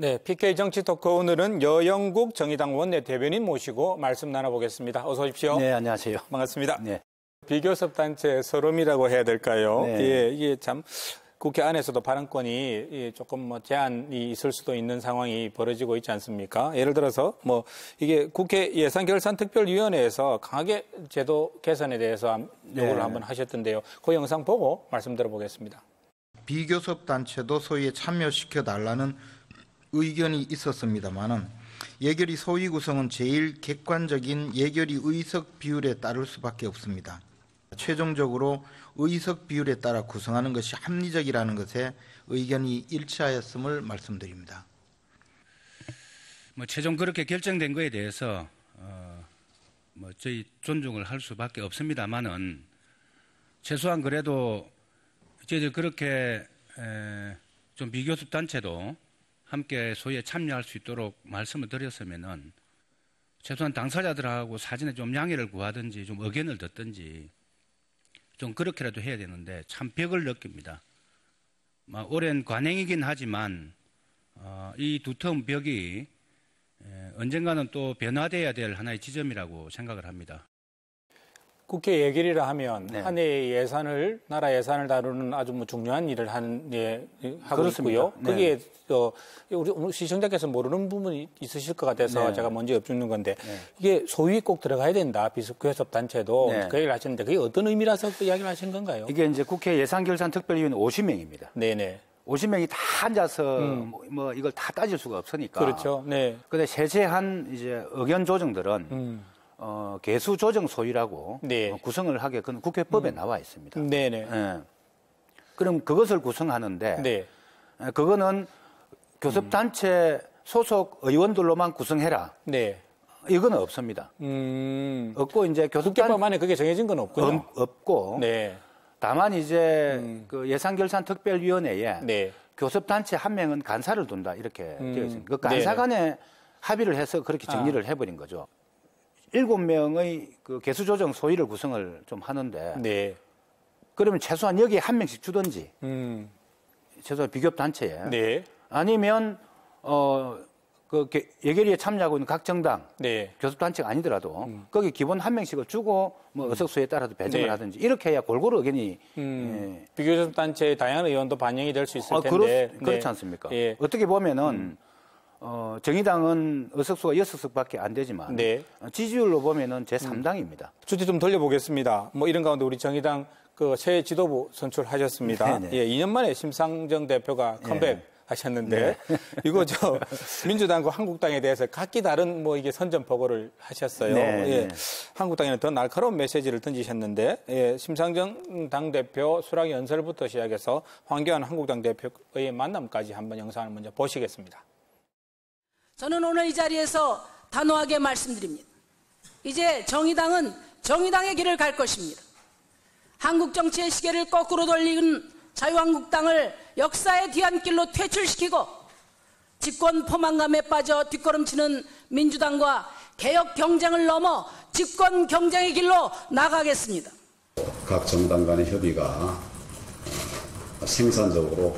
네, PK 정치 토크 오늘은 여영국 정의당 원내대변인 모시고 말씀 나눠보겠습니다. 어서 오십시오. 네, 안녕하세요. 반갑습니다. 네. 비교섭 단체 서름이라고 해야 될까요? 네. 예, 이게 참 국회 안에서도 발언권이 조금 제한이 있을 수도 있는 상황이 벌어지고 있지 않습니까? 예를 들어서 이게 국회 예산결산특별위원회에서 강하게 제도 개선에 대해서 요구를 네. 한번 하셨던데요. 그 영상 보고 말씀 들어보겠습니다. 비교섭 단체도 소위에 참여시켜달라는 의견이 있었습니다만은 예결위 소위 구성은 제일 객관적인 예결위 의석 비율에 따를 수밖에 없습니다. 최종적으로 의석 비율에 따라 구성하는 것이 합리적이라는 것에 의견이 일치하였음을 말씀드립니다. 최종 그렇게 결정된 것에 대해서 저희 존중을 할 수밖에 없습니다만은 최소한 그래도 저희들 그렇게 좀 비교섭 단체도 함께 소위에 참여할 수 있도록 말씀을 드렸으면은 최소한 당사자들하고 사전에 좀 양해를 구하든지 좀 의견을 듣든지 좀 그렇게라도 해야 되는데 참 벽을 느낍니다. 오랜 관행이긴 하지만 이 두터운 벽이 언젠가는 또 변화돼야 될 하나의 지점이라고 생각을 합니다. 국회 예결위라 하면 네. 한 해의 예산을 나라 예산을 다루는 아주 중요한 일을 하고 그렇습니다. 있고요. 네. 그게 우리 시청자께서 모르는 부분이 있으실 것 같아서 네. 제가 먼저 엿주는 건데 네. 이게 소위 꼭 들어가야 된다. 비교섭 단체도 네. 그 얘기를 하시는데 그게 어떤 의미라서 그 이야기를 하신 건가요? 이게 이제 국회 예산결산특별위원 50명입니다. 네네. 50명이 다 앉아서 이걸 다 따질 수가 없으니까. 그렇죠. 네. 근데 세세한 이제 의견 조정들은 개수 조정 소위라고 네. 구성을 하게 그건 국회법에 나와 있습니다. 네네. 예. 그럼 그것을 구성하는데 네. 그거는 교섭단체 소속 의원들로만 구성해라. 네. 이건 없습니다. 없고 이제 국회법 안에 그게 정해진 건 없고요. 없고 네. 다만 이제 그 예산결산특별위원회에 네. 교섭단체 한 명은 간사를 둔다 이렇게 되어 있습니다. 그 네네. 간사 간에 합의를 해서 그렇게 정리를 해버린 거죠. 7명의 그 개수조정 소위를 구성을 좀 하는데 네. 그러면 최소한 여기에 한 명씩 주든지 최소한 비교단체에 네. 아니면 그 예결위에 참여하고 있는 각 정당 네. 교섭단체가 아니더라도 거기 기본 한 명씩을 주고 의석수에 따라서 배정을 네. 하든지 이렇게 해야 골고루 의견이 비교섭 단체의 다양한 의원도 반영이 될 수 있을 텐데 그렇지 않습니까? 예. 어떻게 보면은 정의당은 의석수가 6석밖에 안 되지만 네. 지지율로 보면은 제3당입니다. 주제 좀 돌려보겠습니다. 이런 가운데 우리 정의당 그 새 지도부 선출하셨습니다. 네네. 예, 2년 만에 심상정 대표가 컴백 하셨는데 이거 민주당과 한국당에 대해서 각기 다른 이게 선전포고를 하셨어요. 네, 예, 네. 한국당에는 더 날카로운 메시지를 던지셨는데 예, 심상정 당대표 수락 연설부터 시작해서 황교안 한국당 대표의 만남까지 한번 영상을 먼저 보시겠습니다. 저는 오늘 이 자리에서 단호하게 말씀드립니다. 이제 정의당은 정의당의 길을 갈 것입니다. 한국 정치의 시계를 거꾸로 돌리는 자유한국당을 역사의 뒤안길로 퇴출시키고 집권 포만감에 빠져 뒷걸음치는 민주당과 개혁 경쟁을 넘어 집권 경쟁의 길로 나가겠습니다. 각 정당 간의 협의가 생산적으로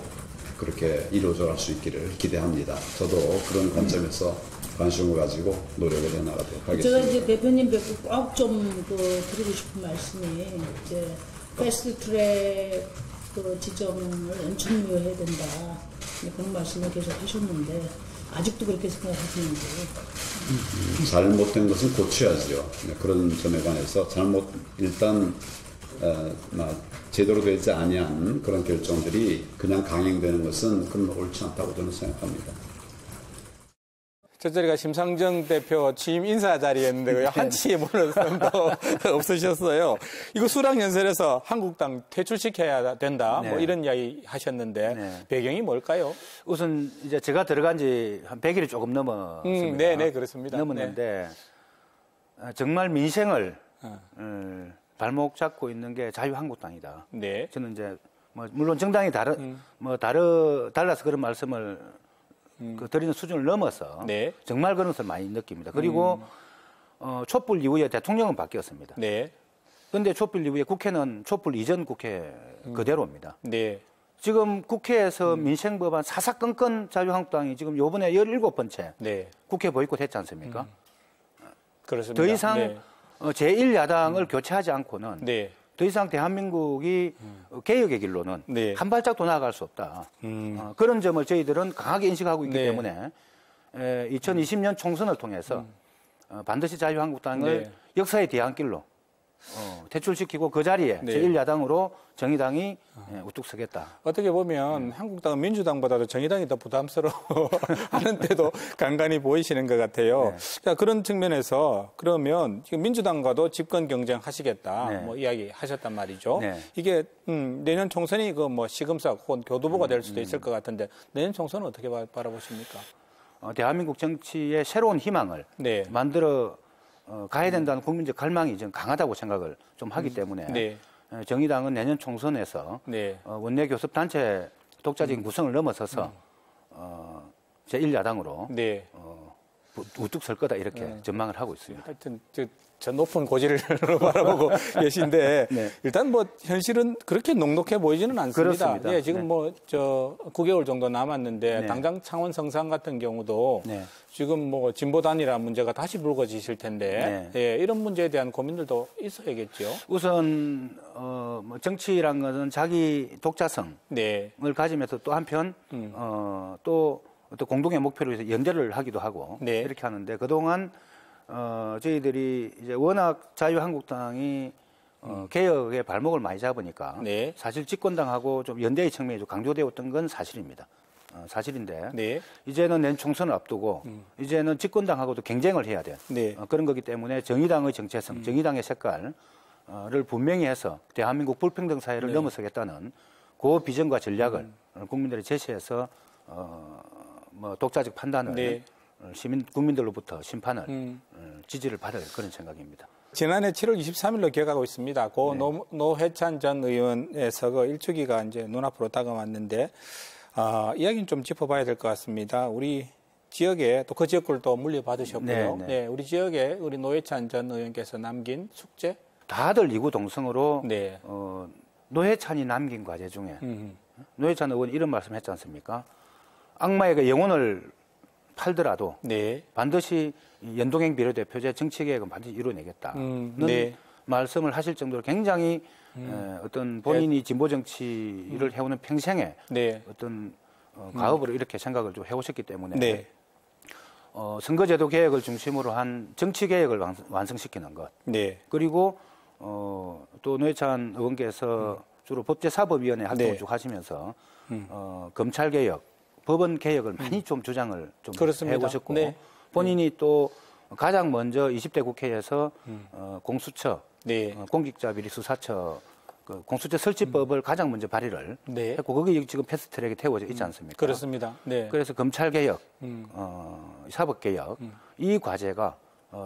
그렇게 이루어져 갈 수 있기를 기대합니다. 저도 그런 관점에서 관심을 가지고 노력을 해나가도록 하겠습니다. 제가 이제 대표님 뵙고 꼭 좀 드리고 싶은 말씀이 이제 패스트 트랙 지정을 연착륙해야 된다. 그런 말씀을 계속 하셨는데 아직도 그렇게 생각하시는지. 잘못된 것은 고쳐야죠. 그런 점에 관해서 일단 제대로 되지 아니한 그런 결정들이 그냥 강행되는 것은 그건 옳지 않다고 저는 생각합니다. 저 자리가 심상정 대표 취임 인사 자리였는데 왜 한치의 물러섬도 없으셨어요. 이거 수락 연설에서 한국당 퇴출시켜야 된다. 네. 이런 이야기 하셨는데 네. 배경이 뭘까요? 우선 이제 제가 들어간 지 한 100일이 조금 넘었습니다. 네, 그렇습니다. 넘었는데 정말 민생을 발목 잡고 있는 게 자유한국당이다. 네. 저는 이제 물론 정당이 달라서 그런 말씀을 드리는 수준을 넘어서 네. 정말 그런 것을 많이 느낍니다. 그리고 촛불 이후에 대통령은 바뀌었습니다. 네. 그런데 촛불 이후에 국회는 촛불 이전 국회 그대로입니다. 네. 지금 국회에서 민생법안 사사건건 자유한국당이 지금 요번에 17번째 네. 국회 보이콧했지 않습니까? 그렇습니다. 더 이상 네. 제1야당을 교체하지 않고는 네. 더 이상 대한민국이 개혁의 길로는 네. 한 발짝 더 나아갈 수 없다. 그런 점을 저희들은 강하게 인식하고 있기 네. 때문에 2020년 총선을 통해서 반드시 자유한국당을 네. 역사의 뒤안길로 퇴출시키고 그 자리에 네. 제1야당으로 정의당이 우뚝 서겠다. 어떻게 보면 한국당은 민주당보다도 정의당이 더 부담스러워 하는 때도 간간히 보이시는 것 같아요. 네. 자, 그런 측면에서 그러면 지금 민주당과도 집권 경쟁하시겠다 네. 뭐 이야기하셨단 말이죠. 네. 이게 내년 총선이 그 뭐 시금석 혹은 교두보가 될 수도 있을 것 같은데 내년 총선은 어떻게 바라보십니까? 대한민국 정치의 새로운 희망을 네. 만들어 가야 된다는 국민적 갈망이 좀 강하다고 생각을 좀 하기 때문에 네. 정의당은 내년 총선에서 네. 원내 교섭단체 독자적인 구성을 넘어서서 제1야당으로 네. 우뚝 설 거다 이렇게 전망을 하고 있습니다. 하여튼 저 높은 고지를 바라보고 계신데 네. 일단 뭐 현실은 그렇게 녹록해 보이지는 않습니다. 그렇습니다. 예, 지금 네. 뭐 저 9개월 정도 남았는데 네. 당장 창원 성산 같은 경우도 네. 지금 뭐 진보 단일화 문제가 다시 불거지실 텐데 예, 이런 문제에 대한 고민들도 있어야겠죠. 우선 뭐 정치란 것은 자기 독자성을 네, 가지면서 또 한편 또 공동의 목표로 해서 연대를 하기도 하고 네. 이렇게 하는데 그동안 저희들이 이제 워낙 자유한국당이 개혁의 발목을 많이 잡으니까 네. 사실 집권당하고 좀 연대의 측면이 좀 강조되었던 건 사실입니다. 사실인데 네, 이제는 내년 총선을 앞두고 이제는 집권당하고도 경쟁을 해야 돼. 네. 그런 거기 때문에 정의당의 정체성, 정의당의 색깔을 분명히 해서 대한민국 불평등 사회를 네. 넘어서겠다는 그 비전과 전략을 국민들이 제시해서 뭐 독자적 판단을 네. 국민들로부터 심판을 지지를 받을 그런 생각입니다. 지난해 7월 23일로 기억하고 있습니다. 고 네. 노회찬 전 의원의 서거 일주기가 이제 눈앞으로 다가왔는데 이야기는 좀 짚어봐야 될 것 같습니다. 우리 지역에 또 그 지역구를 또 물려받으셨고요. 네, 네. 네, 우리 지역에 우리 노회찬 전 의원께서 남긴 숙제. 다들 이구동성으로 네. 노회찬이 남긴 과제 중에 노회찬 의원이 이런 말씀했지 않습니까? 악마에게 영혼을 팔더라도 네. 반드시 연동형 비례대표제 정치개혁은 반드시 이루어내겠다는 네. 말씀을 하실 정도로 굉장히 어떤 본인이 진보 정치를 해오는 평생에 네. 어떤 가업으로 이렇게 생각을 좀 해오셨기 때문에 네. 선거제도 개혁을 중심으로 한 정치개혁을 완성시키는 것 네. 그리고 또 노회찬 의원께서 주로 법제사법위원회 활동을 네. 쭉 하시면서 검찰개혁 법원 개혁을 많이 좀 주장을 좀 그렇습니다. 해오셨고 네. 본인이 또 가장 먼저 20대 국회에서 공수처, 네. 공직자비리수사처 그 공수처 설치법을 가장 먼저 발의를 네. 했고 거기 지금 패스트트랙에 태워져 있지 않습니까? 그렇습니다. 네. 그래서 검찰 개혁, 사법 개혁 이 과제가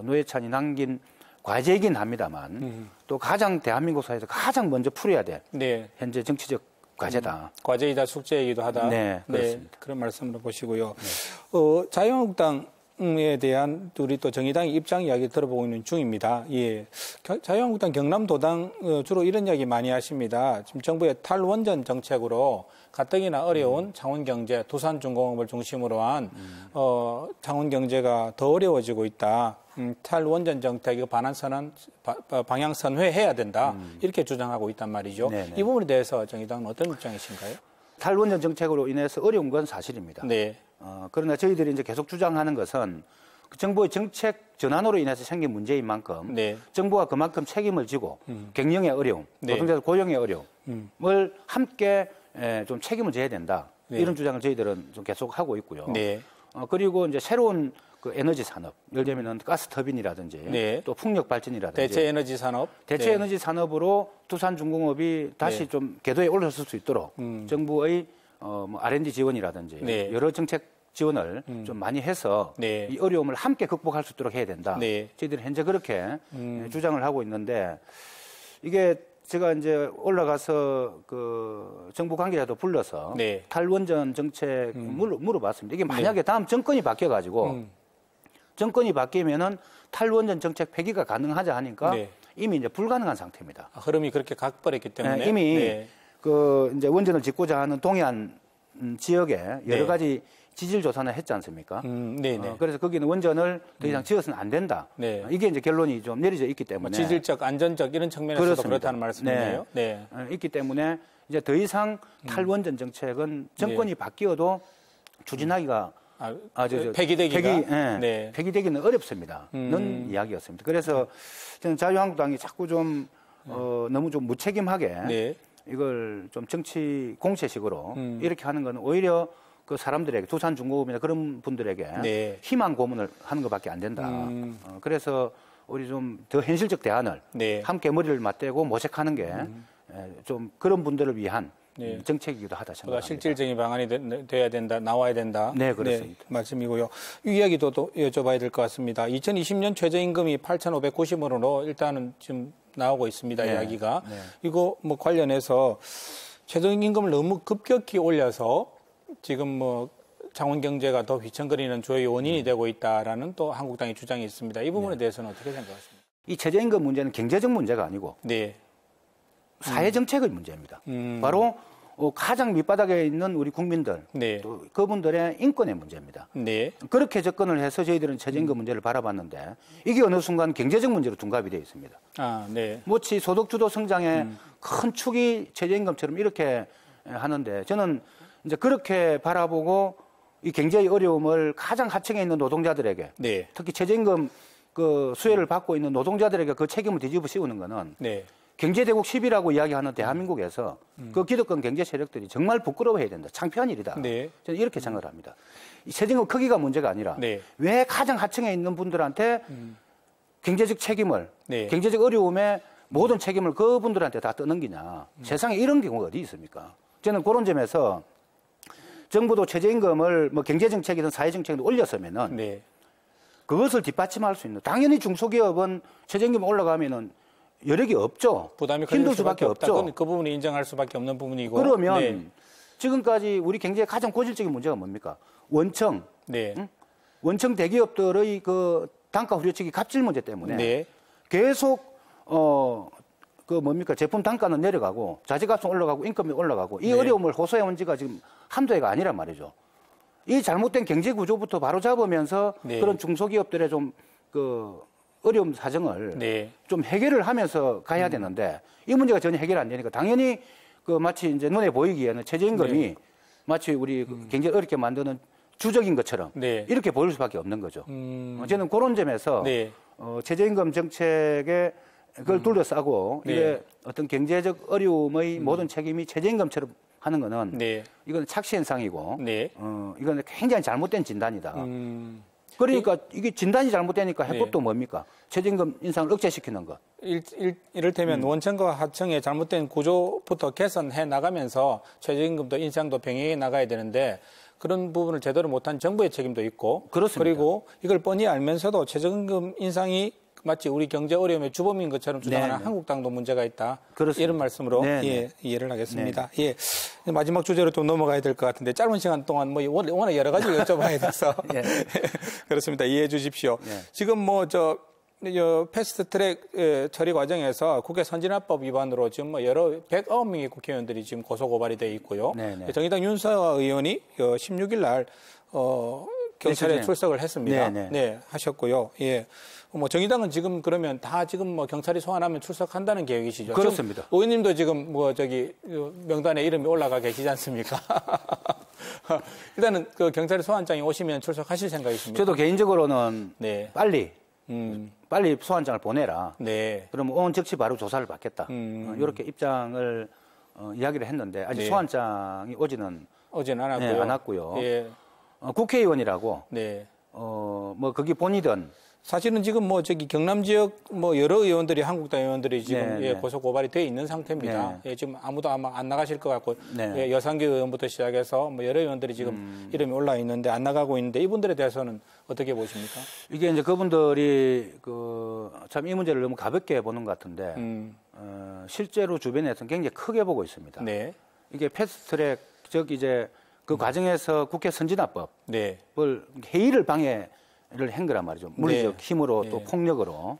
노회찬이 남긴 과제이긴 합니다만 또 가장 대한민국 사회에서 가장 먼저 풀어야 될 네. 현재 정치적 과제다. 과제이다 숙제이기도 하다. 네, 그렇습니다. 그런 말씀으로 보시고요. 자유한국당에 대한 우리 또 정의당의 입장 이야기 들어보고 있는 중입니다. 예. 자유한국당 경남도당 주로 이런 이야기 많이 하십니다. 지금 정부의 탈원전 정책으로 가뜩이나 어려운 창원경제, 두산중공업을 중심으로 한 창원경제가 더 어려워지고 있다. 탈원전 정책에 반환선언 방향 선회해야 된다. 이렇게 주장하고 있단 말이죠. 네네. 이 부분에 대해서 정의당은 어떤 입장이신가요? 탈원전 정책으로 인해서 어려운 건 사실입니다. 네. 그러나 저희들이 이제 계속 주장하는 것은 그 정부의 정책 전환으로 인해서 생긴 문제인 만큼 네. 정부가 그만큼 책임을 지고 경영의 어려움, 네. 노동자들 고용의 어려움을 함께 좀 책임을 져야 된다. 네. 이런 주장을 저희들은 좀 계속 하고 있고요. 네. 그리고 이제 새로운 그 에너지 산업, 예를 들면 가스 터빈이라든지 네. 또 풍력 발전이라든지 대체 에너지 산업. 대체 네. 에너지 산업으로 두산중공업이 다시 네. 좀 궤도에 올라설 수 있도록 정부의 뭐 R&D 지원이라든지 네. 여러 정책 지원을 좀 많이 해서 네. 이 어려움을 함께 극복할 수 있도록 해야 된다. 네. 저희들이 현재 그렇게 주장을 하고 있는데 이게 제가 이제 올라가서 그 정부 관계자도 불러서 네. 탈원전 정책 물어봤습니다. 이게 만약에 다음 정권이 바뀌어가지고 정권이 바뀌면은 탈원전 정책 폐기가 가능하자 하니까 네. 이미 이제 불가능한 상태입니다. 흐름이 그렇게 각버렸기 때문에 이미 네. 이제 원전을 짓고자 하는 동해안 지역에 여러 네. 가지 지질 조사는 했지 않습니까? 네네. 그래서 거기는 원전을 더 이상 지어서는 안 된다. 네. 이게 이제 결론이 좀 내려져 있기 때문에 지질적, 안전적 이런 측면에서도 그렇습니다. 그렇다는 말씀이네요. 네. 있기 때문에 이제 더 이상 탈원전 정책은 정권이 바뀌어도 추진하기가 폐기되기가 폐기되기는 어렵습니다는 이야기였습니다. 그래서 저는 자유한국당이 자꾸 좀 너무 좀 무책임하게 이걸 좀 정치 공세식으로 이렇게 하는 건 오히려 그 사람들에게 두산중공업이나 그런 분들에게 희망 고문을 하는 것밖에 안 된다. 그래서 우리 좀 더 현실적 대안을 함께 머리를 맞대고 모색하는 게 좀 그런 분들을 위한 정책이기도 하다 생각합니다. 실질적인 방안이 돼야 된다, 나와야 된다. 네, 그렇습니다. 말씀이고요. 이 이야기도 또 여쭤봐야 될 것 같습니다. 2020년 최저임금이 8,590원으로 일단은 지금 나오고 있습니다. 이야기가. 이거 뭐 관련해서 최저임금을 너무 급격히 올려서 지금 뭐 창원 경제가 더 휘청거리는 주요 원인이 되고 있다라는 또 한국당의 주장이 있습니다. 이 부분에 대해서는 어떻게 생각하십니까? 이 최저임금 문제는 경제적 문제가 아니고 사회정책의 문제입니다. 바로 가장 밑바닥에 있는 우리 국민들, 또 그분들의 인권의 문제입니다. 그렇게 접근을 해서 저희들은 최저임금 문제를 바라봤는데 이게 어느 순간 경제적 문제로 둔갑이 되어 있습니다. 마치 소득주도 성장의 큰 축이 최저임금처럼 이렇게 하는데 저는 이제 그렇게 바라보고 이 경제의 어려움을 가장 하층에 있는 노동자들에게 특히 최저임금 그 수혜를 받고 있는 노동자들에게 그 책임을 뒤집어 씌우는 거는 경제대국 10이라고 이야기하는 대한민국에서 그 기득권 경제 세력들이 정말 부끄러워해야 된다. 창피한 일이다. 저는 이렇게 생각을 합니다. 이 세정금 크기가 문제가 아니라 왜 가장 하층에 있는 분들한테 경제적 책임을 경제적 어려움에 모든 책임을 그분들한테 다 떠넘기냐. 세상에 이런 경우가 어디 있습니까? 저는 그런 점에서 정부도 최저임금을 뭐 경제정책이든 사회정책이든 올렸으면은 그것을 뒷받침할 수 있는 당연히 중소기업은 최저임금 올라가면은 여력이 없죠. 부담이 힘들 수밖에 없죠. 그 부분을 인정할 수밖에 없는 부분이고. 그러면 지금까지 우리 경제의 가장 고질적인 문제가 뭡니까? 원청. 원청 대기업들의 그 단가 후려치기 갑질 문제 때문에 계속 제품 단가는 내려가고 자재값은 올라가고 인건비 올라가고 이 어려움을 호소해온 지가 지금 한두 해가 아니란 말이죠. 이 잘못된 경제 구조부터 바로 잡으면서 그런 중소기업들의 좀 어려움 사정을 좀 해결을 하면서 가야 되는데 이 문제가 전혀 해결 안 되니까 당연히 마치 이제 눈에 보이기에는 최저임금이 마치 우리 경제를 어렵게 만드는 주적인 것처럼 이렇게 보일 수밖에 없는 거죠. 저는 그런 점에서 최저임금 정책에 그걸 둘러싸고 이게 어떤 경제적 어려움의 모든 책임이 최저임금처럼 하는 거는 이건 착시 현상이고 이건 굉장히 잘못된 진단이다. 그러니까 이게 진단이 잘못되니까 해법도 뭡니까? 최저임금 인상을 억제시키는 것. 이를테면 원청과 하청의 잘못된 구조부터 개선해 나가면서 최저임금도 인상도 병행해 나가야 되는데 그런 부분을 제대로 못한 정부의 책임도 있고 그렇습니다. 그리고 이걸 뻔히 알면서도 최저임금 인상이 마치 우리 경제 어려움의 주범인 것처럼 주장하는 한국당도 문제가 있다. 그렇습니다. 이런 말씀으로 이해를 하겠습니다. 마지막 주제로 좀 넘어가야 될 것 같은데 짧은 시간 동안 뭐 워낙 여러 가지 여쭤봐야 돼서 그렇습니다. 이해해 주십시오. 지금 패스트트랙 처리 과정에서 국회 선진화법 위반으로 지금 109명의 국회의원들이 지금 고소 고발이 돼 있고요. 정의당 윤서아 의원이 16일 날 경찰에 출석을 했습니다. 하셨고요. 정의당은 지금 그러면 다 지금 경찰이 소환하면 출석한다는 계획이시죠? 그렇습니다. 의원님도 지금 명단에 이름이 올라가 계시지 않습니까? 일단은 경찰의 소환장이 오시면 출석하실 생각이십니까? 저도 개인적으로는 빨리 소환장을 보내라. 그러면 온 즉시 바로 조사를 받겠다. 이렇게 입장을 이야기를 했는데 아직 소환장이 오지는 안 왔고요. 국회의원이라고 거기 본이든 사실은 지금 경남 지역 여러 의원들이 한국당 의원들이 지금 고소 고발이 돼 있는 상태입니다. 지금 아무도 아마 안 나가실 것 같고 여상규 의원부터 시작해서 여러 의원들이 지금 이름이 올라 있는데 안 나가고 있는데 이분들에 대해서는 어떻게 보십니까? 이게 이제 그분들이 참 이 문제를 너무 가볍게 보는 것 같은데 실제로 주변에서는 굉장히 크게 보고 있습니다. 이게 패스트트랙 그 과정에서 국회 선진화법을 회의를 방해를 한 거란 말이죠. 물리적 힘으로 또 폭력으로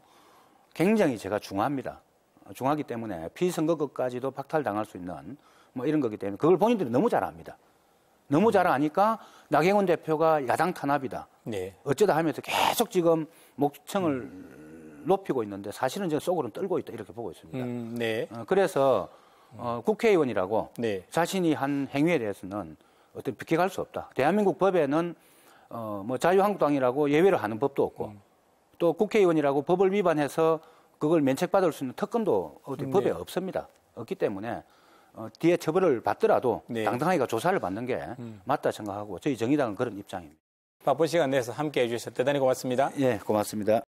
굉장히 제가 중하기 때문에 피선거법까지도 박탈당할 수 있는 뭐 이런 거기 때문에 그걸 본인들이 너무 잘 압니다. 너무 잘 아니까 나경원 대표가 야당 탄압이다. 네. 어쩌다 하면서 계속 지금 목청을 높이고 있는데 사실은 저 속으로는 떨고 있다 이렇게 보고 있습니다. 네. 그래서 국회의원이라고 네. 자신이 한 행위에 대해서는 어떤 비켜갈 수 없다. 대한민국 법에는 뭐 자유한국당이라고 예외를 하는 법도 없고 또 국회의원이라고 법을 위반해서 그걸 면책받을 수 있는 특권도 어디 법에 없습니다. 없기 때문에 뒤에 처벌을 받더라도 네. 당당하게 조사를 받는 게 맞다 생각하고 저희 정의당은 그런 입장입니다. 바쁜 시간 내서 함께 해주셔서 대단히 고맙습니다. 예, 고맙습니다.